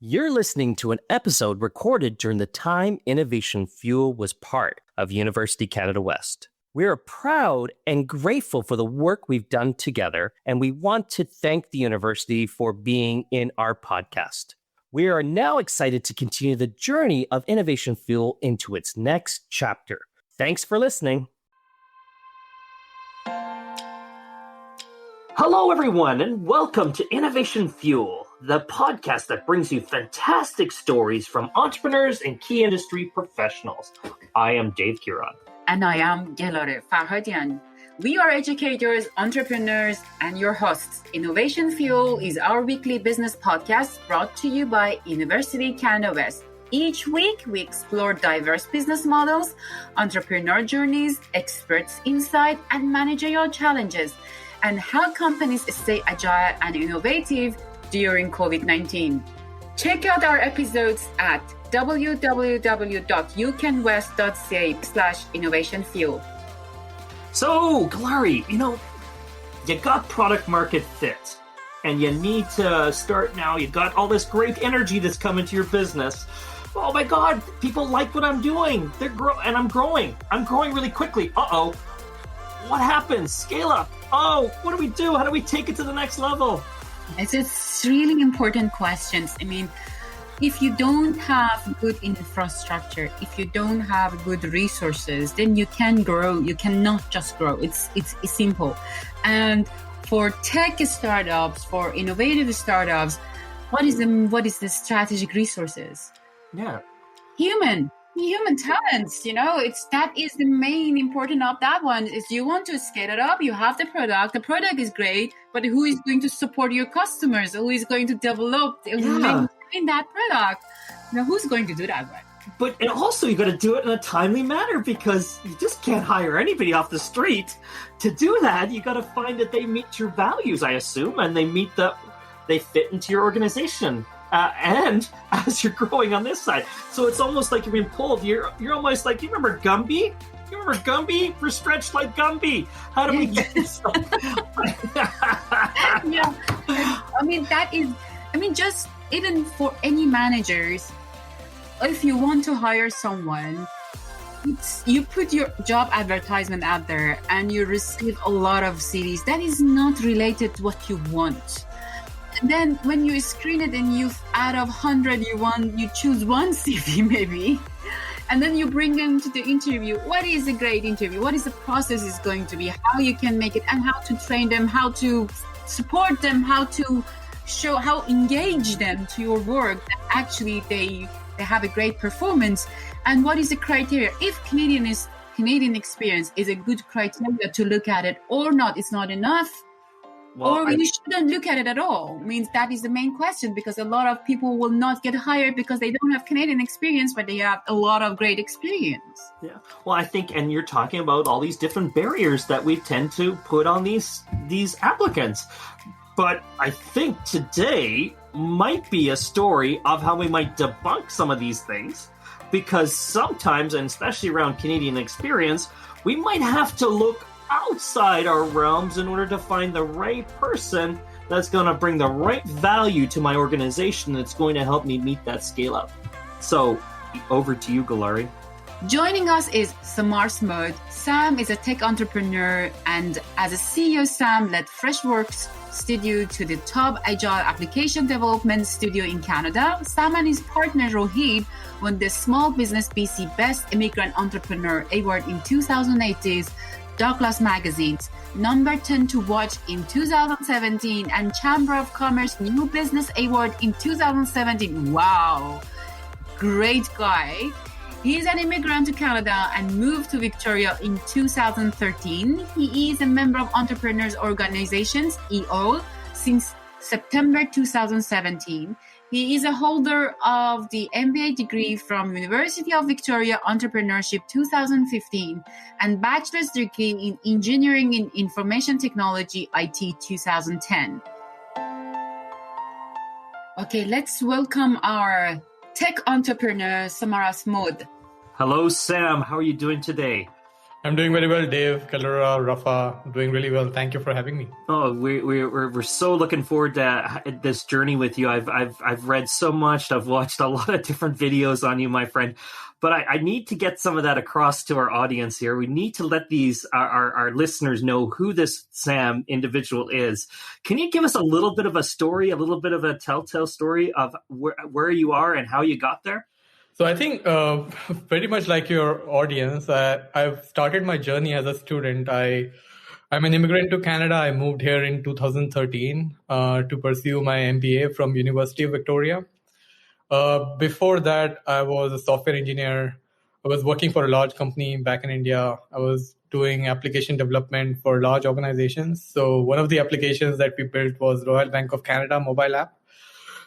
You're listening to an episode recorded during the time Innovation Fuel was part of University Canada West. We are proud and grateful for the work we've done together, and we want to thank the university for being in our podcast. We are now excited to continue the journey of Innovation Fuel into its next chapter. Thanks for listening. Hello, everyone, and welcome to Innovation Fuel, the podcast that brings you fantastic stories from entrepreneurs and key industry professionals. I am Dave Kiran. And I am Gelareh. We are educators, entrepreneurs, and your hosts. Innovation Fuel is our weekly business podcast brought to you by University Canada West. Each week, we explore diverse business models, entrepreneur journeys, experts' insight, and managerial challenges, and how companies stay agile and innovative during COVID-19. Check out our episodes at www.ucanwest.ca/innovationfuel. So, Gelareh, you got product market fit, and you need to start now. You got all this great energy that's coming to your business. Oh my God, people like what I'm doing. And I'm growing. I'm growing really quickly. Uh-oh. What happens? Scale up. Oh, what do we do? How do we take it to the next level? It's really important questions. I mean, if you don't have good infrastructure, if you don't have good resources, then you can grow. You cannot just grow. It's simple. And for tech startups, for innovative startups, what is the strategic resources? Yeah. Human talents, that is the main important of that one. Is you want to scale it up, you have the product is great, but who is going to support your customers? Who is going to develop maintain that product? Who's going to do that one? But also you got to do it in a timely manner, because you just can't hire anybody off the street. To do that, you got to find that they meet your values, I assume, and they fit into your organization. And as you're growing on this side, so it's almost like you're being pulled. You're almost like, you remember Gumby? You remember Gumby? We're stretched like Gumby. How do we get this? Yeah, just even for any managers, if you want to hire someone, you put your job advertisement out there and you receive a lot of CVs. That is not related to what you want. And then when you screen it and out of 100 you choose one CV maybe, and then you bring them to the interview. What is a great interview? What is the process is going to be? How you can make it, and how to train them, how to support them, how to show, how engage them to your work, that actually they have a great performance. And what is the criteria? If Canadian experience is a good criteria to look at it or not, it's not enough. Well, you shouldn't look at it at all. Means that is the main question, because a lot of people will not get hired because they don't have Canadian experience, but they have a lot of great experience. Yeah. Well, I think, and you're talking about all these different barriers that we tend to put on these applicants. But I think today might be a story of how we might debunk some of these things, because sometimes, and especially around Canadian experience, we might have to look outside our realms in order to find the right person that's going to bring the right value to my organization, that's going to help me meet that scale up. So over to you, Gelareh. Joining us is Samarth Mod. Sam is a tech entrepreneur, and as a CEO, Sam led FreshWorks Studio to the top agile application development studio in Canada. Sam and his partner Rohit won the Small Business BC Best Immigrant Entrepreneur Award in 2018. Douglas Magazine's number 10 to watch in 2017, and Chamber of Commerce New Business Award in 2017. Wow, great guy. He is an immigrant to Canada and moved to Victoria in 2013. He is a member of Entrepreneurs Organizations, EO, since September 2017. He is a holder of the MBA degree from University of Victoria Entrepreneurship 2015 and bachelor's degree in Engineering in Information Technology IT 2010. Okay, let's welcome our tech entrepreneur, Samarth Mod. Hello, Sam. How are you doing today? I'm doing very well, Dave, Gelareh, Rafa. Doing really well. Thank you for having me. Oh, we're so looking forward to this journey with you. I've read so much. I've watched a lot of different videos on you, my friend. But I need to get some of that across to our audience here. We need to let our listeners know who this Sam individual is. Can you give us a little bit of a story, a little bit of a telltale story of where you are and how you got there? So I think very much like your audience, I've started my journey as a student. I'm an immigrant to Canada. I moved here in 2013 to pursue my MBA from University of Victoria. Before that, I was a software engineer. I was working for a large company back in India. I was doing application development for large organizations. So one of the applications that we built was Royal Bank of Canada mobile app.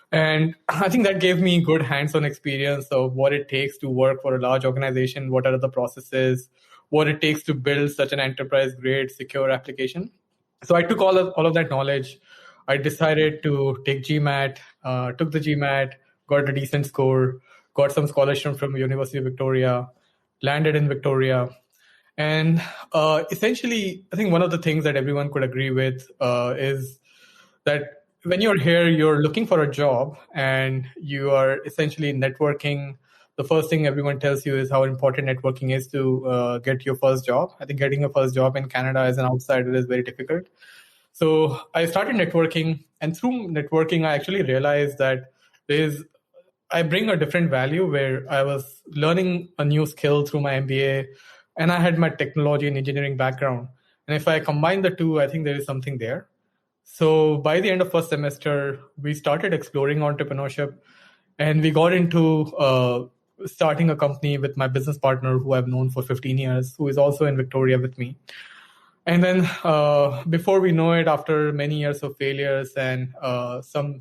And I think that gave me good hands-on experience of what it takes to work for a large organization, what are the processes, what it takes to build such an enterprise-grade secure application. So I took all of that knowledge. I decided to take GMAT, took the GMAT, got a decent score, got some scholarship from University of Victoria, landed in Victoria. And essentially, I think one of the things that everyone could agree with is that when you're here, you're looking for a job and you are essentially networking. The first thing everyone tells you is how important networking is to get your first job. I think getting a first job in Canada as an outsider is very difficult. So I started networking, and through networking, I actually realized that I bring a different value where I was learning a new skill through my MBA, and I had my technology and engineering background. And if I combine the two, I think there is something there. So by the end of first semester, we started exploring entrepreneurship, and we got into starting a company with my business partner, who I've known for 15 years, who is also in Victoria with me. And then before we know it, after many years of failures and some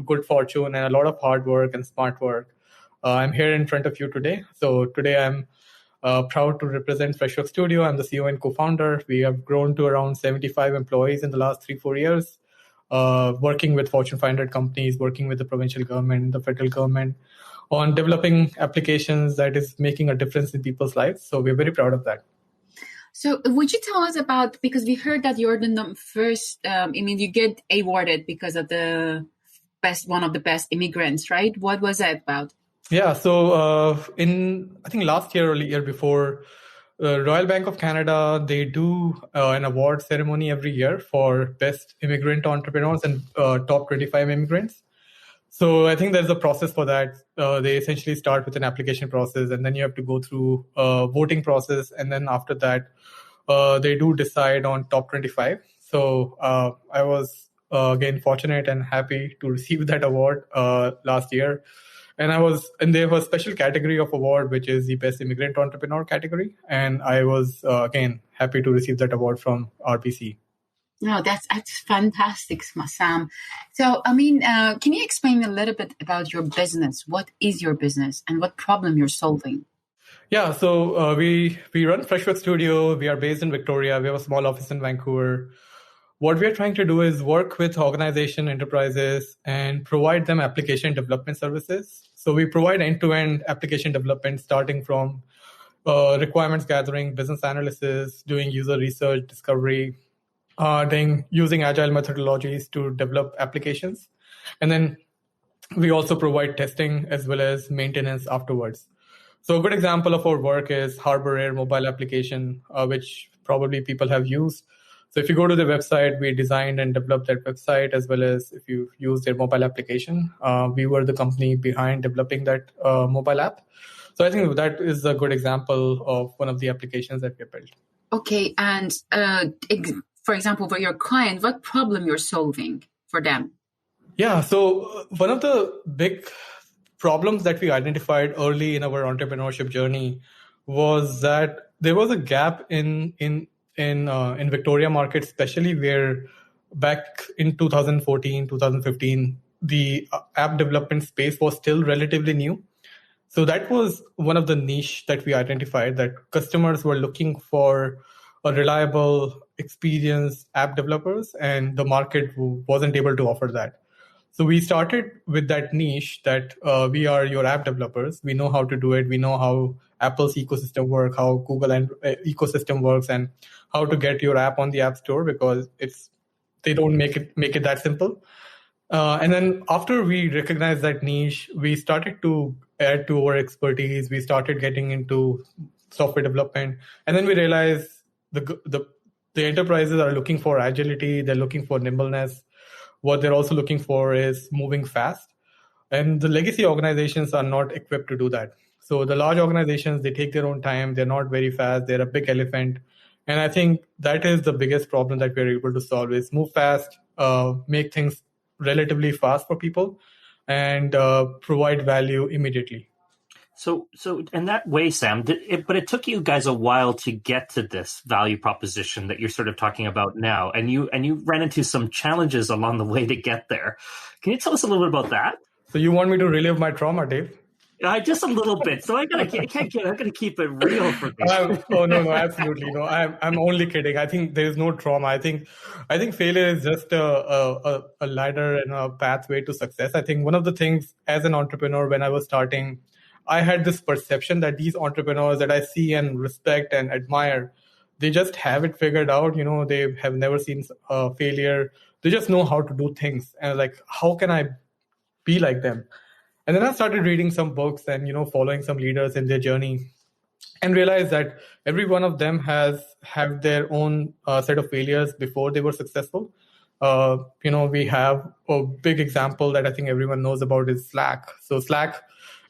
good fortune and a lot of hard work and smart work, I'm here in front of you today. So today I'm proud to represent FreshWorks Studio. I'm the CEO and co-founder. We have grown to around 75 employees in the last 3-4 years, working with Fortune 500 companies, working with the provincial government, the federal government on developing applications that is making a difference in people's lives. So we're very proud of that. So would you tell us about, because we heard that you're the first, you get awarded because of one of the best immigrants, right? What was that about? Yeah, so I think last year or the year before, Royal Bank of Canada, they do an award ceremony every year for best immigrant entrepreneurs and top 25 immigrants. So I think there's a process for that. They essentially start with an application process, and then you have to go through a voting process. And then after that, they do decide on top 25. So I was, again, fortunate and happy to receive that award last year. And they have a special category of award, which is the Best Immigrant Entrepreneur category. And I was, again, happy to receive that award from RBC. No, that's fantastic, Sam. So, can you explain a little bit about your business? What is your business and what problem you're solving? Yeah, so we run FreshWorks Studio. We are based in Victoria. We have a small office in Vancouver. What we are trying to do is work with organization enterprises and provide them application development services. So we provide end-to-end application development, starting from requirements gathering, business analysis, doing user research, discovery, using agile methodologies to develop applications. And then we also provide testing as well as maintenance afterwards. So a good example of our work is Harbor Air mobile application, which probably people have used. So if you go to the website, we designed and developed that website, as well as if you use their mobile application. We were the company behind developing that mobile app. So I think that is a good example of one of the applications that we built. Okay. And for example, for your client, what problem you're solving for them? Yeah. So one of the big problems that we identified early in our entrepreneurship journey was that there was a gap in Victoria market, especially where back in 2014, 2015, the app development space was still relatively new. So that was one of the niche that we identified, that customers were looking for a reliable, experienced app developers, and the market wasn't able to offer that. So we started with that niche that we are your app developers. We know how to do it. We know how Apple's ecosystem works, how Google and ecosystem works, and how to get your app on the App Store, because they don't make it that simple. And then after we recognized that niche, we started to add to our expertise. We started getting into software development, and then we realized the enterprises are looking for agility. They're looking for nimbleness. What they're also looking for is moving fast. And the legacy organizations are not equipped to do that. So the large organizations, they take their own time. They're not very fast. They're a big elephant. And I think that is the biggest problem that we're able to solve is move fast, make things relatively fast for people, and provide value immediately. So in that way, Sam, but it took you guys a while to get to this value proposition that you're sort of talking about now, and you ran into some challenges along the way to get there. Can you tell us a little bit about that? So you want me to relive my trauma, Dave? Just a little bit. So I'm gonna keep it real for me. Oh no, absolutely no. I'm only kidding. I think there is no trauma. I think failure is just a ladder and a pathway to success. I think one of the things as an entrepreneur when I was starting, I had this perception that these entrepreneurs that I see and respect and admire, they just have it figured out. They have never seen failure. They just know how to do things. And like, how can I be like them? And then I started reading some books and, following some leaders in their journey, and realized that every one of them has had their own set of failures before they were successful. We have a big example that I think everyone knows about is Slack. So Slack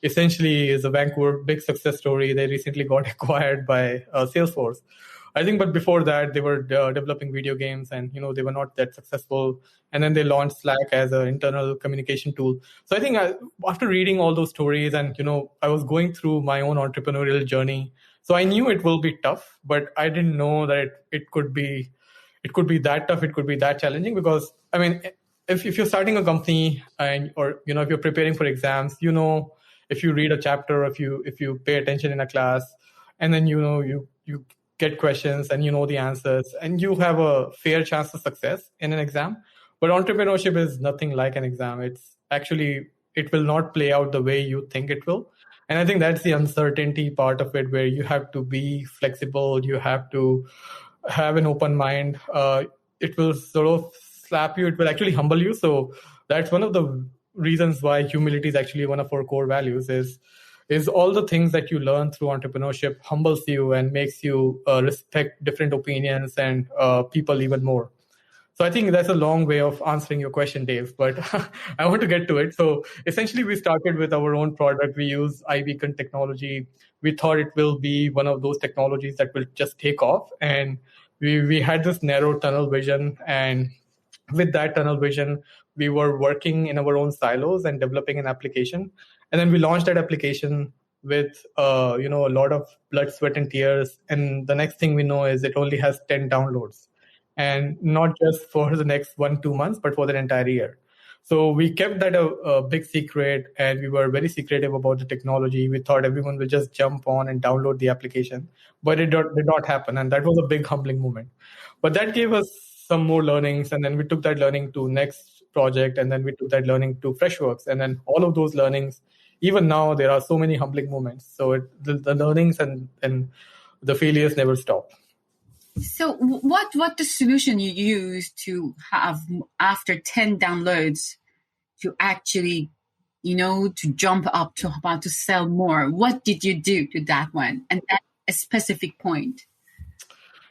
essentially is a Vancouver big success story. They recently got acquired by Salesforce. I think, but before that, they were developing video games, and they were not that successful. And then they launched Slack as an internal communication tool. So I think after reading all those stories, and I was going through my own entrepreneurial journey, so I knew it will be tough, but I didn't know that it could be that tough. It could be that challenging, because I mean, if you're starting a company or if you're preparing for exams, if you read a chapter, if you pay attention in a class, and then you get questions and the answers, and you have a fair chance of success in an exam. But entrepreneurship is nothing like an exam. It will not play out the way you think it will. And I think that's the uncertainty part of it, where you have to be flexible. You have to have an open mind. It will sort of slap you. It will actually humble you. So that's one of the reasons why humility is actually one of our core values is all the things that you learn through entrepreneurship humbles you and makes you respect different opinions and people even more. So I think that's a long way of answering your question, Dave, but I want to get to it. So essentially, we started with our own product. We use iBeacon technology. We thought it will be one of those technologies that will just take off. And we had this narrow tunnel vision. And with that tunnel vision, we were working in our own silos and developing an application. And then we launched that application with a lot of blood, sweat, and tears. And the next thing we know is it only has 10 downloads. And not just for the next 1-2 months, but for the entire year. So we kept that a big secret, and we were very secretive about the technology. We thought everyone will just jump on and download the application, but it did not happen. And that was a big humbling moment. But that gave us some more learnings. And then we took that learning to next project. And then we took that learning to FreshWorks. And then all of those learnings, even now, there are so many humbling moments. So the learnings and the failures never stop. So what the solution you use to have after 10 downloads to actually, to jump up to about to sell more? What did you do to that one? And at a specific point?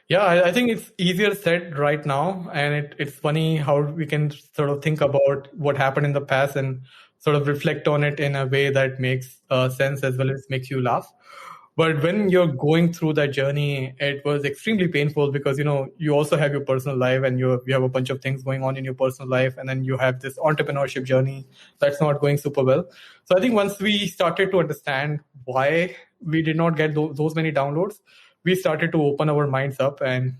Yeah, I think it's easier said right now. And it's funny how we can sort of think about what happened in the past and sort of reflect on it in a way that makes sense as well as makes you laugh. But when you're going through that journey, it was extremely painful because, you also have your personal life and you have a bunch of things going on in your personal life. And then you have this entrepreneurship journey that's not going super well. So I think once we started to understand why we did not get those many downloads, we started to open our minds up. And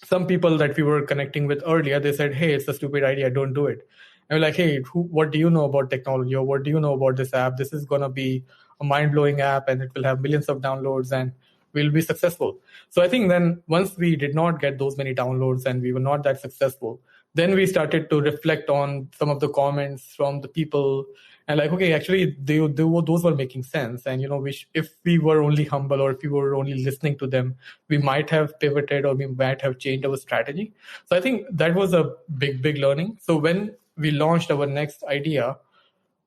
some people that we were connecting with earlier, they said, hey, it's a stupid idea. Don't do it. And we're like, hey, what do you know about technology? Or what do you know about this app? This is going to be a mind-blowing app and it will have millions of downloads and we'll be successful. So I think then once we did not get those many downloads and we were not that successful, then we started to reflect on some of the comments from the people and like, okay, actually those were making sense. And, if we were only humble or if we were only listening to them, we might have pivoted or we might have changed our strategy. So I think that was a big learning. So when we launched our next idea,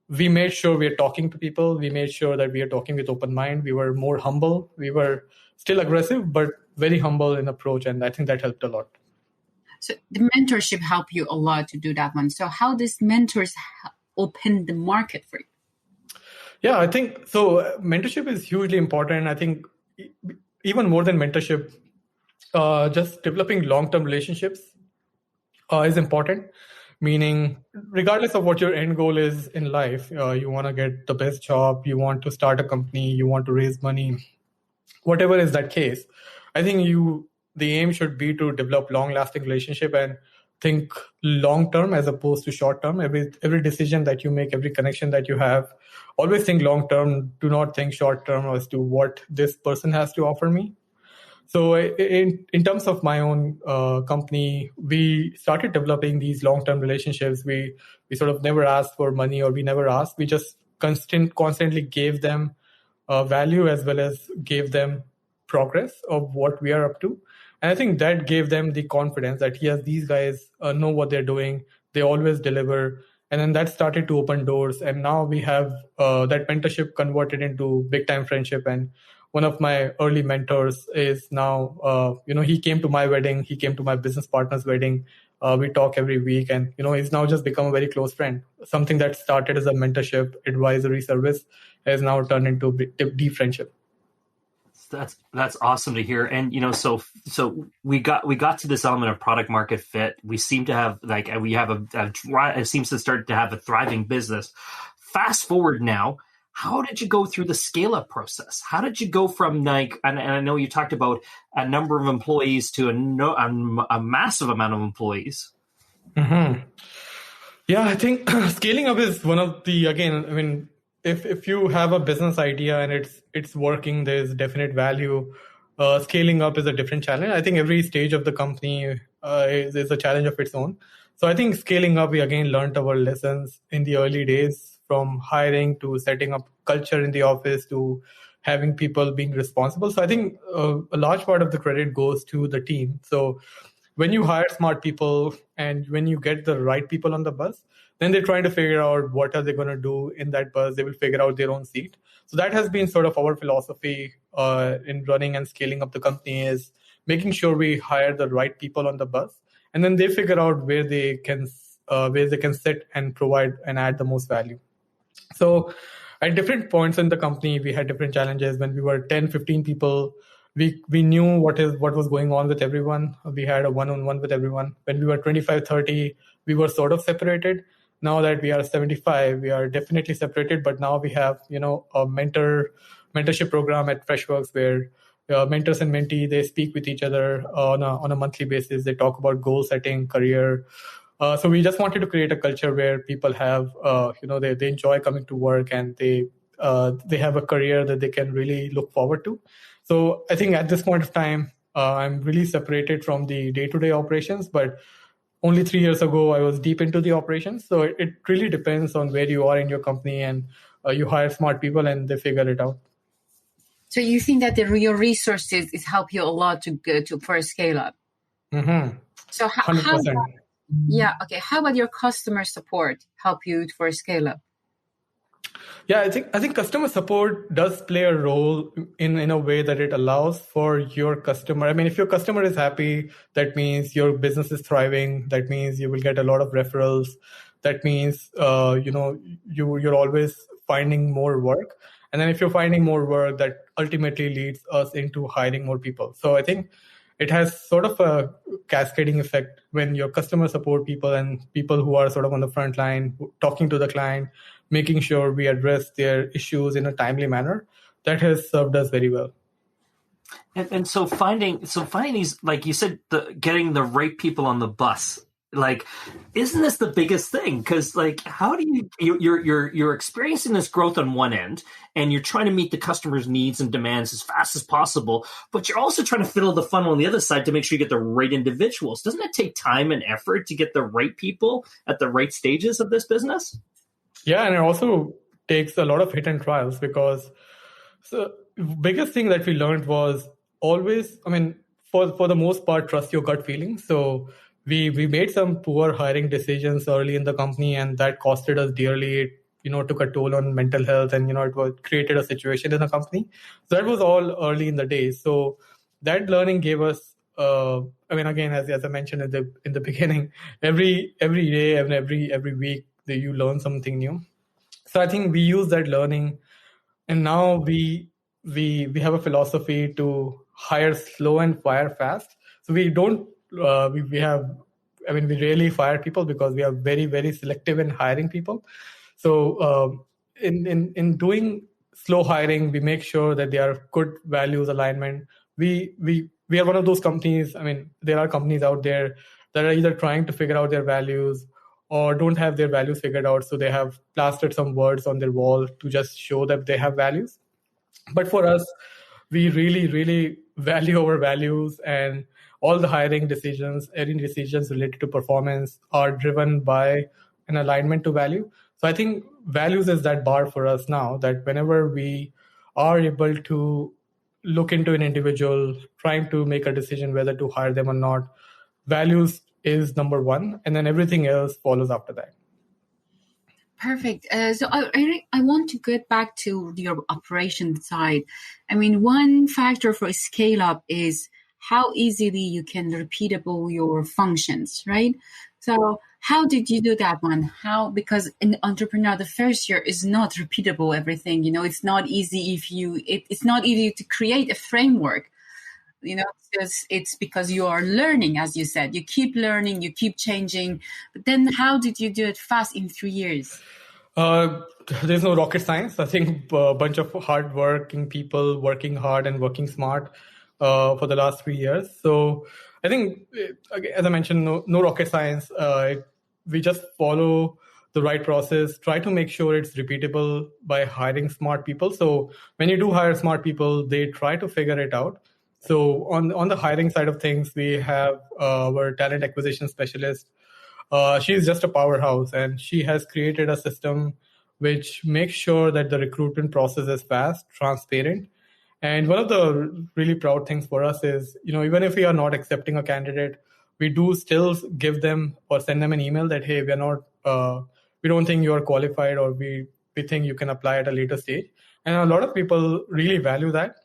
we made sure we are talking to people. We made sure that we are talking with open mind. We were more humble. We were still aggressive, but very humble in approach. And I think that helped a lot. So the mentorship helped you a lot to do that one. So how does mentors open the market for you? Yeah, I think so. Mentorship is hugely important. I think even more than mentorship, just developing long-term relationships is important. Meaning, regardless of what your end goal is in life, you want to get the best job, you want to start a company, you want to raise money, whatever is that case. I think the aim should be to develop long-lasting relationship and think long-term as opposed to short-term. Every decision that you make, every connection that you have, always think long-term. Do not think short-term as to what this person has to offer me. So in terms of my own company, we started developing these long-term relationships. We sort of never asked for money or we never asked. We just constantly gave them value as well as gave them progress of what we are up to. And I think that gave them the confidence that, yes, these guys know what they're doing. They always deliver. And then that started to open doors. And now we have that mentorship converted into big time friendship. And one of my early mentors is now, he came to my wedding. He came to my business partner's wedding. We talk every week. And, he's now just become a very close friend. Something that started as a mentorship advisory service has now turned into deep friendship. That's awesome to hear. And so we got to this element of product market fit. We seem to have it seems to start to have a thriving business. Fast forward now, how did you go through the scale up process? How did you go from and I know you talked about a number of employees to a massive amount of employees? Mm-hmm. Yeah, I think scaling up is one of the, if you have a business idea and it's working, there's definite value. Scaling up is a different challenge. I think every stage of the company is a challenge of its own. So I think scaling up, we again learned our lessons in the early days, from hiring to setting up culture in the office to having people being responsible. So I think a large part of the credit goes to the team. So when you hire smart people and when you get the right people on the bus, then they're trying to figure out what are they going to do in that bus. They will figure out their own seat. So that has been sort of our philosophy in running and scaling up the company, is making sure we hire the right people on the bus, and then they figure out where they can sit and provide and add the most value. So at different points in the company, we had different challenges. When we were 10, 15 people, we knew what was going on with everyone. We had a one-on-one with everyone. When we were 25, 30, we were sort of separated. Now that we are 75, we are definitely separated. But now we have, a mentorship program at FreshWorks where mentors and mentee, they speak with each other on a monthly basis. They talk about goal setting, career. So we just wanted to create a culture where people have, they enjoy coming to work and they have a career that they can really look forward to. So I think at this point of time, I'm really separated from the day-to-day operations, but only 3 years ago, I was deep into the operations. So it really depends on where you are in your company, and you hire smart people and they figure it out. So you think that your resources is help you a lot for a scale up? Mm-hmm. So how about your customer support help you for a scale up? Yeah, I think customer support does play a role in a way that it allows for your customer. I mean, if your customer is happy, that means your business is thriving. That means you will get a lot of referrals. That means you're always finding more work. And then if you're finding more work, that ultimately leads us into hiring more people. So I think it has sort of a cascading effect when your customer support people and people who are sort of on the front line, talking to the client, making sure we address their issues in a timely manner, that has served us very well. And so finding these, like you said, getting the right people on the bus Like, isn't this the biggest thing? Because like, how do you're experiencing this growth on one end, and you're trying to meet the customer's needs and demands as fast as possible, but you're also trying to fiddle the funnel on the other side to make sure you get the right individuals. Doesn't it take time and effort to get the right people at the right stages of this business? Yeah, and it also takes a lot of hit and trials, because the biggest thing that we learned was always, I mean, for the most part, trust your gut feeling. So we made some poor hiring decisions early in the company, and that costed us dearly. It, took a toll on mental health, and it created a situation in the company. So that was all early in the days. So that learning gave us, I mean, again, as I mentioned in the beginning, every day and every week that you learn something new. So I think we use that learning, and now we have a philosophy to hire slow and fire fast. So we don't we have, I mean, we rarely fire people because we are very, very selective in hiring people. So in doing slow hiring, we make sure that they are good values alignment. We are one of those companies. I mean, there are companies out there that are either trying to figure out their values or don't have their values figured out. So they have plastered some words on their wall to just show that they have values. But for us, we really, really value our values, and all the hiring decisions, any decisions related to performance are driven by an alignment to value. So I think values is that bar for us now, that whenever we are able to look into an individual, trying to make a decision whether to hire them or not, values is number one, and then everything else follows after that. Perfect. So I want to get back to your operation side. I mean, one factor for scale up is how easily you can repeatable your functions, right? So how did you do that one? Because in entrepreneur, the first year is not repeatable everything. It's not easy it's not easy to create a framework. It's because you are learning, as you said. You keep learning, you keep changing. But then how did you do it fast in 3 years? There's no rocket science. I think a bunch of hardworking people working hard and working smart for the last 3 years. So I think, as I mentioned, no rocket science. We just follow the right process, try to make sure it's repeatable by hiring smart people. So when you do hire smart people, they try to figure it out. So on the hiring side of things, we have our talent acquisition specialist. She's just a powerhouse, and she has created a system which makes sure that the recruitment process is fast, transparent. And one of the really proud things for us is, even if we are not accepting a candidate, we do still give them or send them an email that, hey, we don't think you are qualified, or we think you can apply at a later stage. And a lot of people really value that.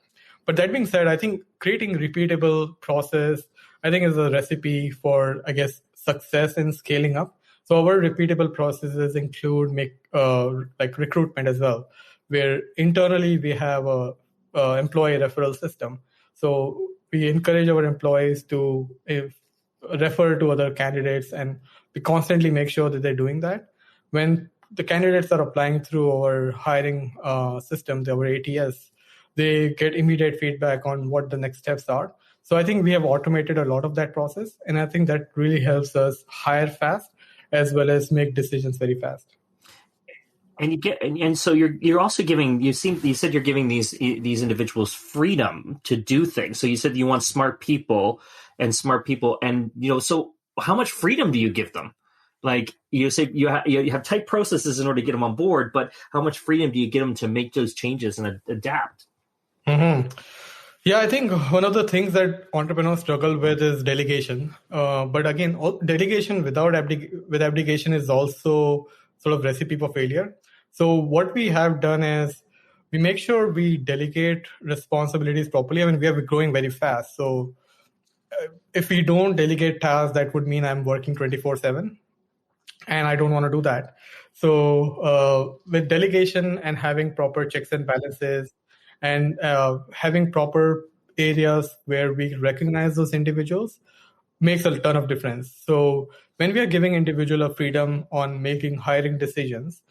But that being said, I think creating repeatable process, I think, is a recipe for, I guess, success in scaling up. So our repeatable processes include like recruitment as well, where internally we have a employee referral system. So we encourage our employees to refer to other candidates, and we constantly make sure that they're doing that. When the candidates are applying through our hiring system, our ATS, they get immediate feedback on what the next steps are. So I think we have automated a lot of that process, and I think that really helps us hire fast as well as make decisions very fast. And so you're also giving, you said you're giving these individuals freedom to do things. So you said you want smart people, and so how much freedom do you give them? Like you say, you have tight processes in order to get them on board, but how much freedom do you give them to make those changes and adapt? Mm-hmm. Yeah, I think one of the things that entrepreneurs struggle with is delegation. But again, delegation with abdication is also sort of recipe for failure. So what we have done is we make sure we delegate responsibilities properly. I mean, we are growing very fast. So if we don't delegate tasks, that would mean I'm working 24/7, and I don't want to do that. So with delegation and having proper checks and balances, and having proper areas where we recognize those individuals makes a ton of difference. So when we are giving individual a freedom on making hiring decisions,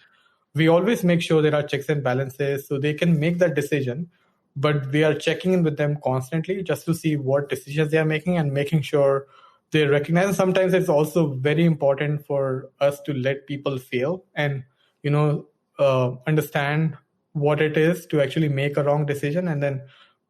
we always make sure there are checks and balances so they can make that decision, but we are checking in with them constantly just to see what decisions they are making and making sure they recognize. Sometimes it's also very important for us to let people fail and, understand what it is to actually make a wrong decision, and then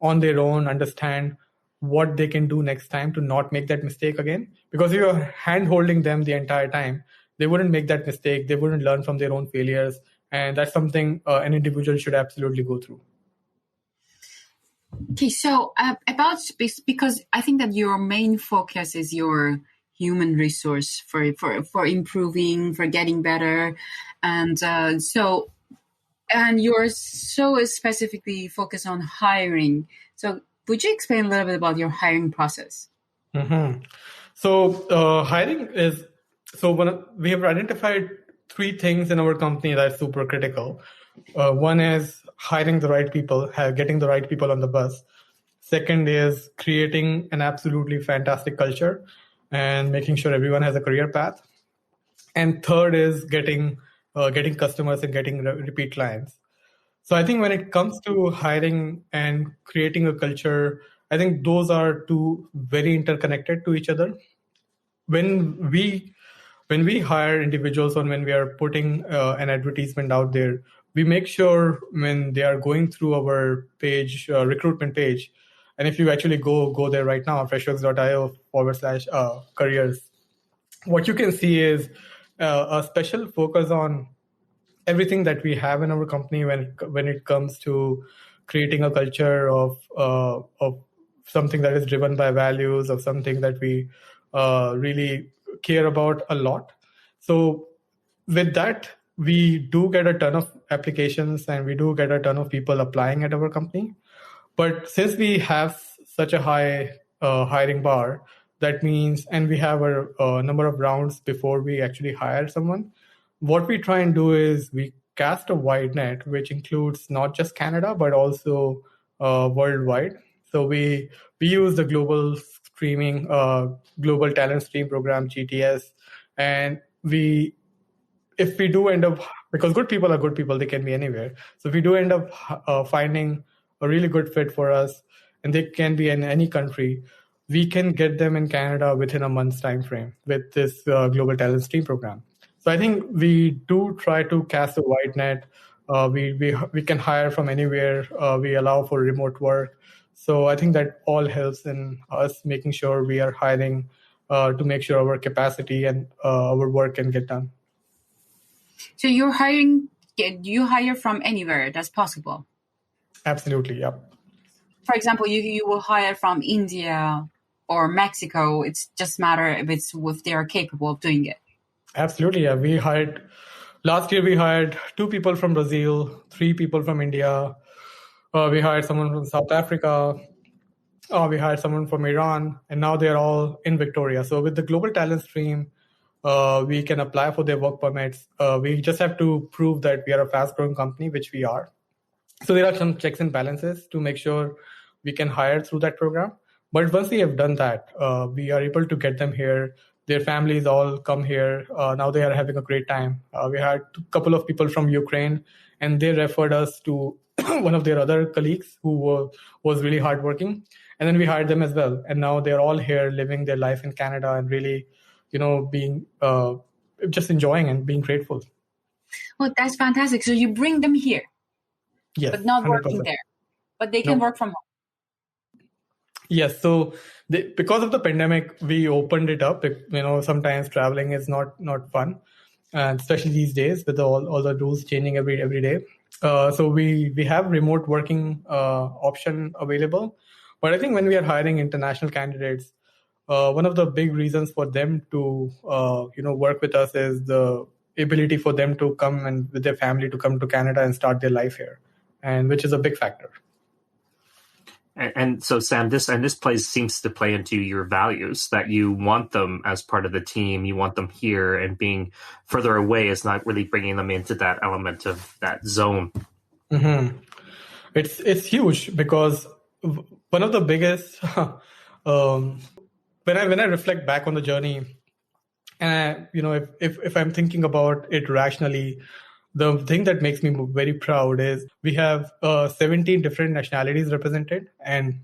on their own understand what they can do next time to not make that mistake again. Because if you're hand holding them the entire time, they wouldn't make that mistake. They wouldn't learn from their own failures. And that's something an individual should absolutely go through. Okay, so about space, because I think that your main focus is your human resource for improving, for getting better, and you're so specifically focused on hiring. So would you explain a little bit about your hiring process? Mm-hmm. So hiring is, we have identified 3 things in our company that are super critical. One is hiring the right people, getting the right people on the bus. Second is creating an absolutely fantastic culture and making sure everyone has a career path. And third is getting customers and getting repeat clients. So I think when it comes to hiring and creating a culture, I think those are 2 very interconnected to each other. When we hire individuals, or when we are putting an advertisement out there, we make sure when they are going through our page, recruitment page, and if you actually go there right now, freshworks.io/careers, what you can see is a special focus on everything that we have in our company when it comes to creating a culture of something that is driven by values, of something that we really care about a lot. So with that, we do get a ton of applications and we do get a ton of people applying at our company. But since we have such a high hiring bar, that means, and we have a number of rounds before we actually hire someone, what we try and do is we cast a wide net, which includes not just Canada, but also worldwide. So we use the global talent stream program, GTS, and if we do end up, because good people are good people, they can be anywhere. So if we do end up finding a really good fit for us, and they can be in any country, we can get them in Canada within a month's time frame with this global talent stream program. So I think we do try to cast a wide net. We can hire from anywhere. We allow for remote work. So I think that all helps in us making sure we are hiring to make sure our capacity and our work can get done. So you're hiring, you hire from anywhere that's possible? Absolutely, yeah. For example, you will hire from India or Mexico. It's just matter if they are capable of doing it. Absolutely, yeah. Last year we hired 2 people from Brazil, 3 people from India. We hired someone from South Africa. We hired someone from Iran, and now they're all in Victoria. So with the global talent stream, we can apply for their work permits. We just have to prove that we are a fast-growing company, which we are. So there are some checks and balances to make sure we can hire through that program. But once we have done that, we are able to get them here. Their families all come here. Now they are having a great time. We had a couple of people from Ukraine, and they referred us to one of their other colleagues who was really hardworking. And then we hired them as well. And now they're all here living their life in Canada and really, being just enjoying and being grateful. Well, that's fantastic. So you bring them here, yes, but not 100%. Working there, but they can work from home. Yes. So because of the pandemic, we opened it up. Sometimes traveling is not fun, and especially these days with all the rules changing every day. So we have remote working option available. But I think when we are hiring international candidates, one of the big reasons for them to work with us is the ability for them to come and with their family to come to Canada and start their life here, and which is a big factor. And so, Sam, this seems to play into your values, that you want them as part of the team. You want them here, and being further away is not really bringing them into that element of that zone. Mm-hmm. It's huge, because one of the biggest when I reflect back on the journey, and if I'm thinking about it rationally, the thing that makes me very proud is we have 17 different nationalities represented, and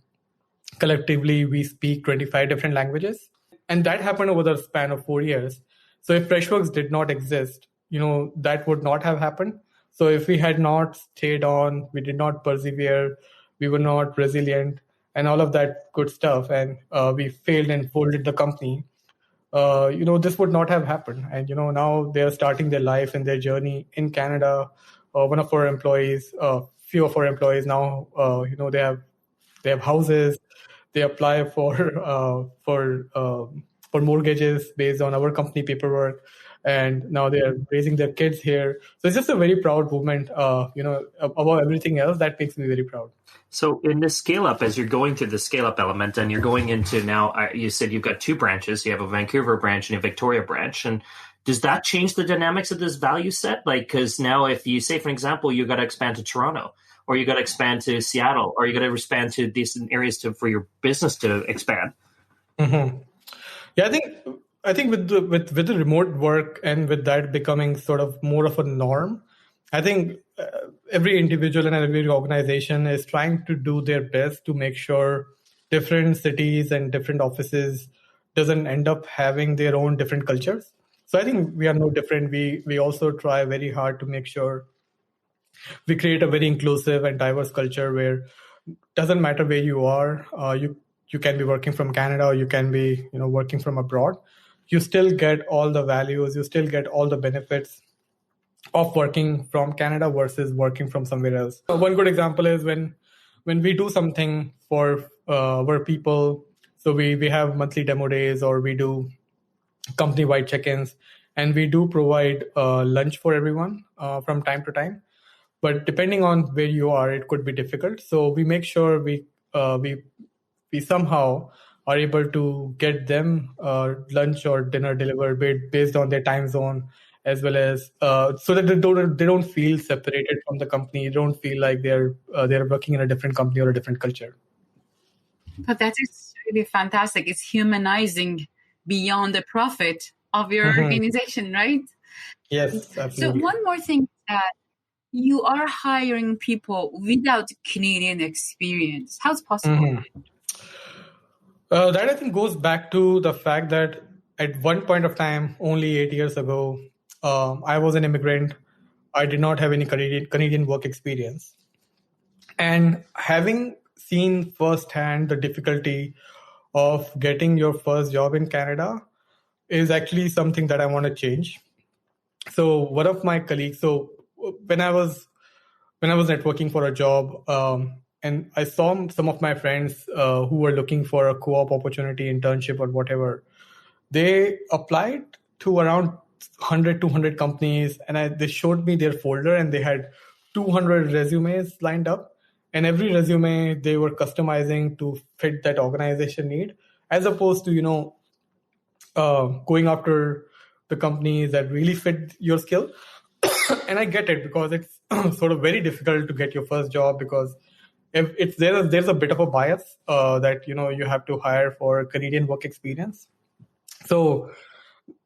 collectively we speak 25 different languages. And that happened over the span of 4 years. So if FreshWorks did not exist, that would not have happened. So if we had not stayed on, we did not persevere, we were not resilient, and all of that good stuff, and we failed and folded the company, this would not have happened. And now they're starting their life and their journey in Canada. One of our employees, few of our employees now, they have houses. They apply for mortgages based on our company paperwork, and now they are raising their kids here. So it's just a very proud moment. Above everything else, that makes me very proud. So in this scale up, as you're going through the scale up element, and you're going into now, you said you've got 2 branches. You have a Vancouver branch and a Victoria branch, and does that change the dynamics of this value set? Like, because now if you say, for example, you got to expand to Toronto, or you got to expand to Seattle, or you got to expand to these areas for your business to expand. Mm-hmm. Yeah, I think with the remote work and with that becoming sort of more of a norm, I think every individual and every organization is trying to do their best to make sure different cities and different offices doesn't end up having their own different cultures. So I think we are no different. We also try very hard to make sure we create a very inclusive and diverse culture where it doesn't matter where you are. You can be working from Canada, or you can be working from abroad. You still get all the values. You still get all the benefits of working from Canada versus working from somewhere else. One good example is when we do something for our people. So we have monthly demo days, or we do company-wide check-ins, and we do provide lunch for everyone from time to time. But depending on where you are, it could be difficult. So we make sure we somehow are able to get them lunch or dinner delivered based on their time zone, as well as so that they don't feel separated from the company. They don't feel like they're working in a different company or a different culture. But that is really fantastic. It's humanizing beyond the profit of your organization, right? Yes, absolutely. So one more thing, you are hiring people without Canadian experience. How's possible? That I think goes back to the fact that at one point of time, only 8 years ago, I was an immigrant. I did not have any Canadian work experience. And having seen firsthand the difficulty of getting your first job in Canada is actually something that I want to change. So one of my colleagues, when I was networking for a job, and I saw some of my friends who were looking for a co-op opportunity, internship, or whatever. They applied to around 200 companies, and they showed me their folder, and they had 200 resumes lined up. And every resume they were customizing to fit that organization need, as opposed to, going after the companies that really fit your skill. And I get it, because it's sort of very difficult to get your first job, because if there's a bit of a bias that you have to hire for Canadian work experience. So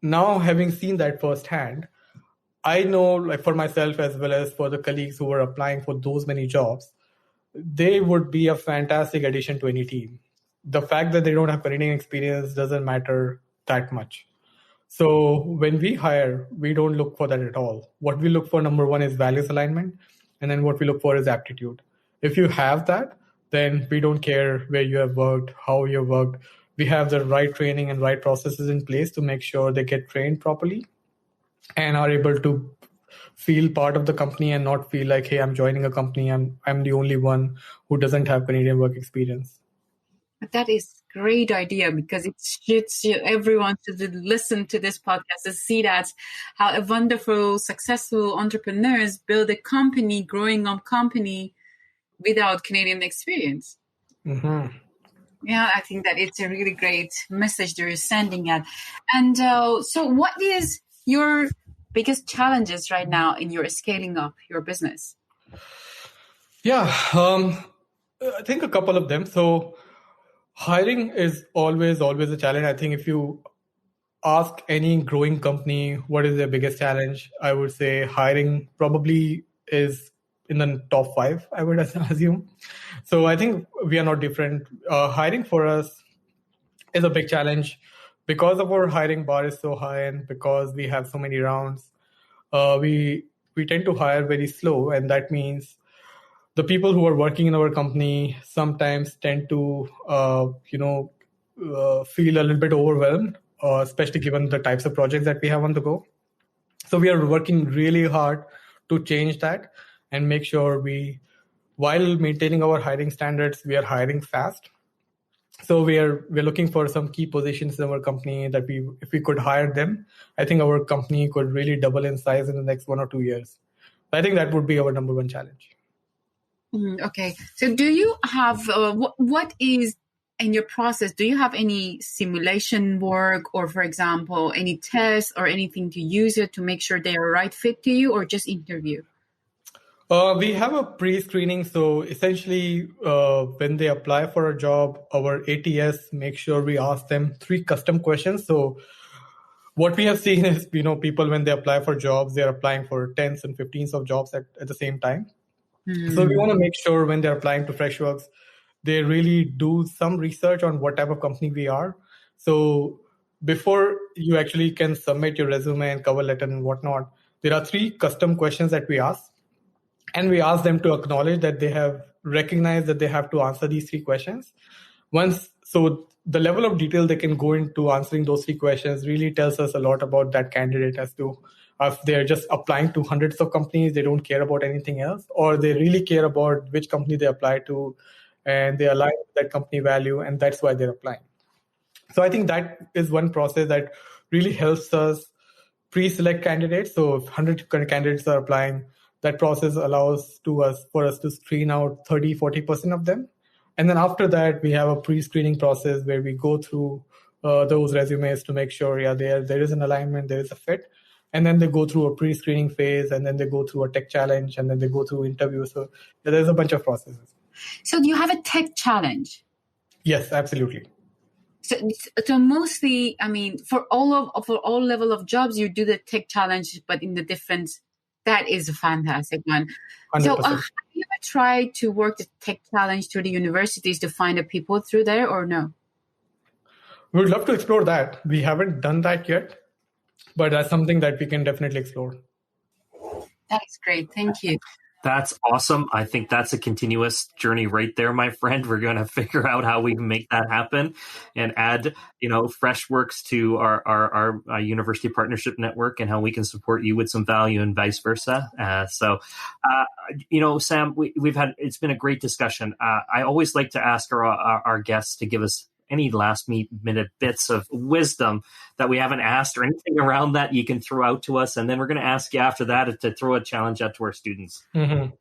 now, having seen that firsthand, I know, like, for myself as well as for the colleagues who were applying for those many jobs, they would be a fantastic addition to any team. The fact that they don't have Canadian experience doesn't matter that much. So when we hire, we don't look for that at all. What we look for, number one, is values alignment. And then what we look for is aptitude. If you have that, then we don't care where you have worked, how you have worked. We have the right training and right processes in place to make sure they get trained properly and are able to feel part of the company and not feel like, hey, I'm joining a company, I'm the only one who doesn't have Canadian work experience. That is a great idea, because it shoots everyone to listen to this podcast to see that how a wonderful, successful entrepreneurs build a company, growing up company without Canadian experience. Yeah, I think that it's a really great message they're sending out. And so what is your biggest challenges right now in your scaling up your business? Yeah, I think a couple of them. So hiring is always a challenge. I think if you ask any growing company what is their biggest challenge, I would say hiring probably is in the top 5, I would assume. So I think we are not different. Hiring for us is a big challenge because of our hiring bar is so high and because we have so many rounds, we tend to hire very slow, and that means the people who are working in our company sometimes tend to feel a little bit overwhelmed, especially given the types of projects that we have on the go. So we are working really hard to change that and make sure while maintaining our hiring standards, we are hiring fast. So we're looking for some key positions in our company that if we could hire them, I think our company could really double in size in the next 1 or 2 years. I think that would be our number one challenge. Okay. So do you have, what is in your process, do you have any simulation work or, for example, any tests or anything to use it to make sure they are a right fit to you, or just interview? We have a pre-screening. So essentially, when they apply for a job, our ATS makes sure we ask them 3 custom questions. So what we have seen is, people, when they apply for jobs, they're applying for 10s and 15s of jobs at the same time. So we want to make sure when they're applying to FreshWorks, they really do some research on what type of company we are. So before you actually can submit your resume and cover letter and whatnot, there are 3 custom questions that we ask. And we ask them to acknowledge that they have recognized that they have to answer these 3 questions. So the level of detail they can go into answering those 3 questions really tells us a lot about that candidate, as to if they're just applying to hundreds of companies, they don't care about anything else, or they really care about which company they apply to and they align with that company value, and that's why they're applying. So I think that is one process that really helps us pre-select candidates. So if 100 candidates are applying, that process allows for us to screen out 30-40% of them. And then after that, we have a pre-screening process where we go through those resumes to make sure, there is an alignment, there is a fit. And then they go through a pre-screening phase, and then they go through a tech challenge, and then they go through interviews. So there's a bunch of processes. So do you have a tech challenge? Yes, absolutely. So mostly, for all level of jobs, you do the tech challenge, but in the different. That is a fantastic one. 100%. So have you ever tried to work the tech challenge through the universities to find the people through there, or no? We would love to explore that. We haven't done that yet, but that's something that we can definitely explore. That is great. Thank you. That's awesome. I think that's a continuous journey right there, my friend. We're going to figure out how we can make that happen and add, FreshWorks to our university partnership network, and how we can support you with some value and vice versa. Sam, it's been a great discussion. I always like to ask our guests to give us any last minute bits of wisdom that we haven't asked, or anything around that you can throw out to us. And then we're going to ask you after that to throw a challenge out to our students. Mm-hmm.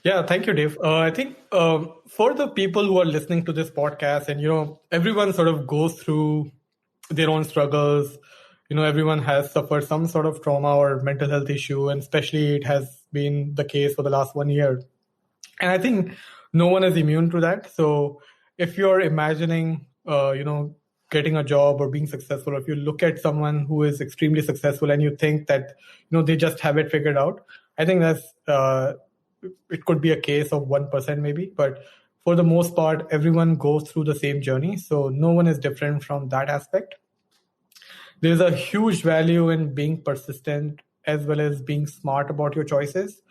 Yeah, thank you, Dave. I think for the people who are listening to this podcast, and, everyone sort of goes through their own struggles. Everyone has suffered some sort of trauma or mental health issue, and especially it has been the case for the last 1 year. And I think no one is immune to that. So if you're imagining, getting a job or being successful, or if you look at someone who is extremely successful and you think that, they just have it figured out, I think that's, it could be a case of 1% maybe, but for the most part, everyone goes through the same journey. So no one is different from that aspect. There's a huge value in being persistent as well as being smart about your choices.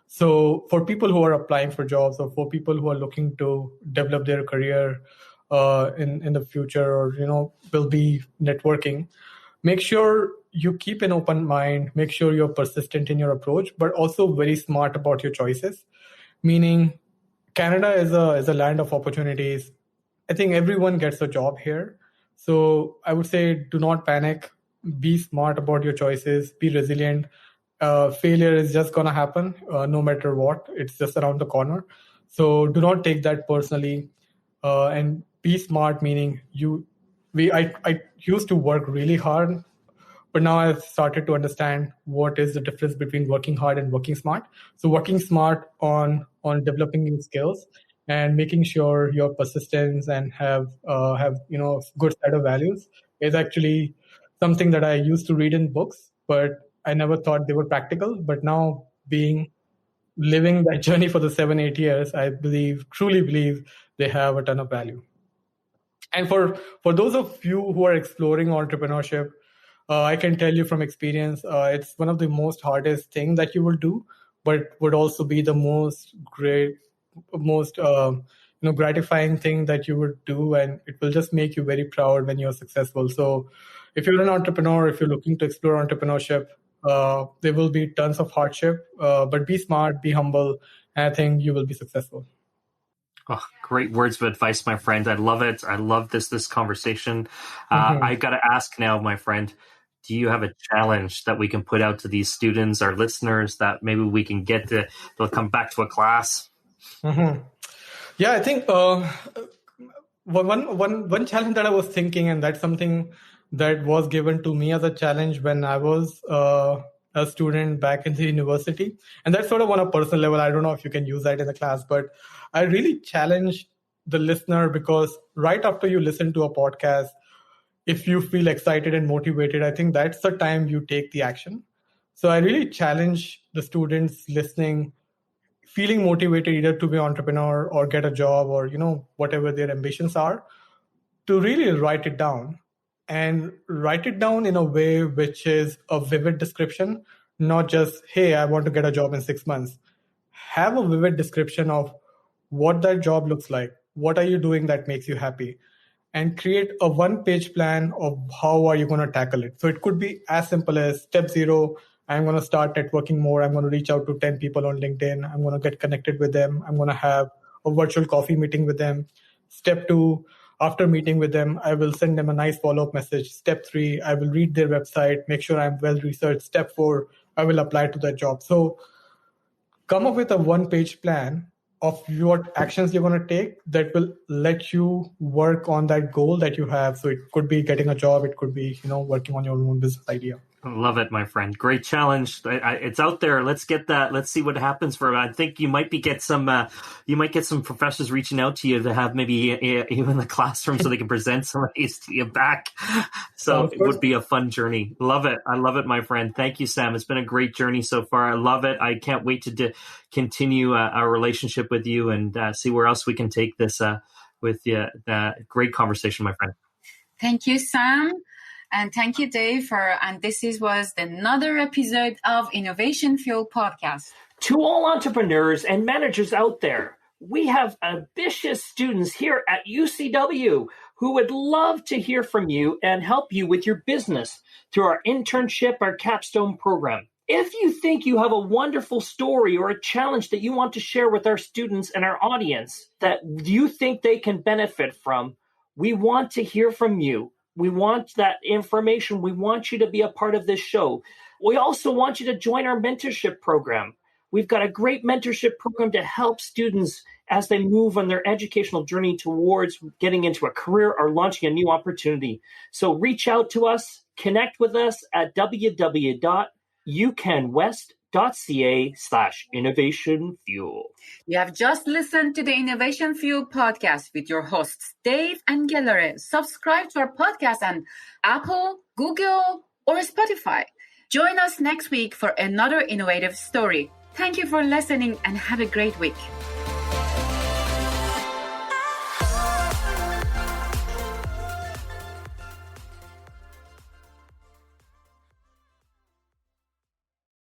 So for people who are applying for jobs, or for people who are looking to develop their career in the future, or, will be networking, make sure you keep an open mind, make sure you're persistent in your approach, but also very smart about your choices. Meaning Canada is a land of opportunities. I think everyone gets a job here. So I would say, do not panic, be smart about your choices, be resilient. Failure is just going to happen no matter what. It's just around the corner. So do not take that personally, and be smart, meaning I used to work really hard, but now I've started to understand what is the difference between working hard and working smart. So working smart on developing new skills and making sure your persistence and have good set of values is actually something that I used to read in books, but I never thought they were practical. But now, living that journey for the 7-8 years, I truly believe they have a ton of value. And for those of you who are exploring entrepreneurship, I can tell you from experience, it's one of the most hardest thing that you will do, but would also be the most gratifying thing that you would do, and it will just make you very proud when you're successful. So, if you're an entrepreneur, if you're looking to explore entrepreneurship, there will be tons of hardship, but be smart, be humble, and I think you will be successful. Oh, great words of advice, my friend. I love it. I love this conversation. I've got to ask now, my friend, do you have a challenge that we can put out to these students, our listeners, that maybe we can get they'll come back to a class? Yeah, I think one challenge that I was thinking, and that's something that was given to me as a challenge when I was a student back in the university. And that's sort of on a personal level. I don't know if you can use that in the class, but I really challenge the listener, because right after you listen to a podcast, if you feel excited and motivated, I think that's the time you take the action. So I really challenge the students listening, feeling motivated either to be an entrepreneur or get a job or, whatever their ambitions are, to really write it down, and write it down in a way which is a vivid description, not just, hey, I want to get a job in 6 months. Have a vivid description of what that job looks like. What are you doing that makes you happy? And create a one-page plan of how are you going to tackle it. So it could be as simple as step 0, I'm going to start networking more. I'm going to reach out to 10 people on LinkedIn. I'm going to get connected with them. I'm going to have a virtual coffee meeting with them. Step 2, after meeting with them, I will send them a nice follow-up message. Step 3, I will read their website, make sure I'm well-researched. Step 4, I will apply to that job. So come up with a one-page plan of what actions you're going to take that will let you work on that goal that you have. So it could be getting a job. It could be, working on your own business idea. Love it, my friend. Great challenge. It's out there. Let's get that. Let's see what happens for it. I think you might get some professors reaching out to you to have maybe you in the classroom so they can present some of these to you back. So it would be a fun journey. Love it. I love it, my friend. Thank you, Sam. It's been a great journey so far. I love it. I can't wait to continue our relationship with you and see where else we can take this with you. Great conversation, my friend. Thank you, Sam. And thank you, Dave, and this was another episode of Innovation Fuel Podcast. To all entrepreneurs and managers out there, we have ambitious students here at UCW who would love to hear from you and help you with your business through our internship, our capstone program. If you think you have a wonderful story or a challenge that you want to share with our students and our audience that you think they can benefit from, we want to hear from you. We want that information. We want you to be a part of this show. We also want you to join our mentorship program. We've got a great mentorship program to help students as they move on their educational journey towards getting into a career or launching a new opportunity. So reach out to us, connect with us at www.ucanwest.ca/Innovation Fuel. You have just listened to the Innovation Fuel podcast with your hosts, Dave and Gelareh. Subscribe to our podcast on Apple, Google, or Spotify. Join us next week for another innovative story. Thank you for listening and have a great week.